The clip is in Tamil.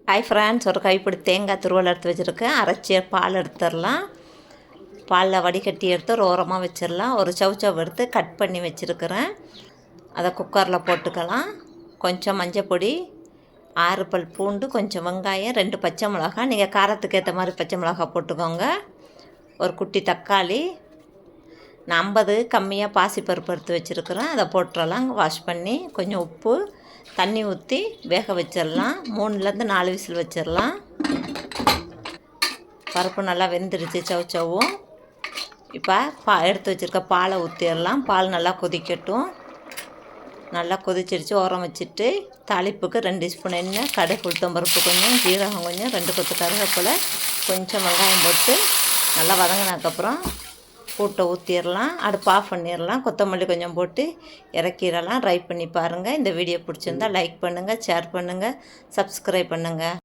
ஹாய் ஃப்ரெண்ட்ஸ், ஒரு கைப்பிடி தேங்காய் துருவல் எடுத்து வச்சுருக்கேன். அரைச்சி பால் எடுத்துடலாம். பாலில் வடிகட்டி எடுத்து ஒரு ஓரமாக வச்சிடலாம். ஒரு சவுச்சவ் எடுத்து கட் பண்ணி வச்சுருக்கிறேன். அதை குக்கரில் போட்டுக்கலாம். கொஞ்சம் மஞ்சள் பொடி, 6 பல் பூண்டு, கொஞ்சம் வெங்காயம், 2 பச்சை மிளகாய், நீங்கள் காரத்துக்கு ஏற்ற மாதிரி பச்சை மிளகாய் போட்டுக்கோங்க. ஒரு குட்டி தக்காளி, நான் 50 கம்மியாக பாசிப்பருப்பு எடுத்து வச்சுருக்கிறேன். அதை போட்டுடலாம். வாஷ் பண்ணி கொஞ்சம் உப்பு, தண்ணி ஊற்றி வேக வச்சிடலாம். 3லேருந்து 4 விசில் வச்சிடலாம். பருப்பு நல்லா வெந்துடுச்சு சவுச்சவும். இப்போ எடுத்து வச்சுருக்க பாலை ஊற்றிடலாம். பால் நல்லா கொதிக்கட்டும். நல்லா கொதிச்சிடுச்சு. ஓரம் வச்சுட்டு தாளிப்புக்கு 2 ஸ்பூன் எண்ணெய், கடுகு, உளுத்தம்பருப்பு கொஞ்சம், ஜீரகம் கொஞ்சம், 2 கொத்து கருவேப்பிலை, கொஞ்சம் வெங்காயம் போட்டு நல்லா வதங்கினதுக்கப்புறம் கூட்டை ஊற்றிடலாம். அடுப்பு ஆஃப் பண்ணிடலாம். கொத்தமல்லி கொஞ்சம் போட்டு இறக்கிடலாம். ட்ரை பண்ணி பாருங்கள். இந்த வீடியோ பிடிச்சிருந்தால் லைக் பண்ணுங்கள், ஷேர் பண்ணுங்கள், சப்ஸ்கிரைப் பண்ணுங்கள்.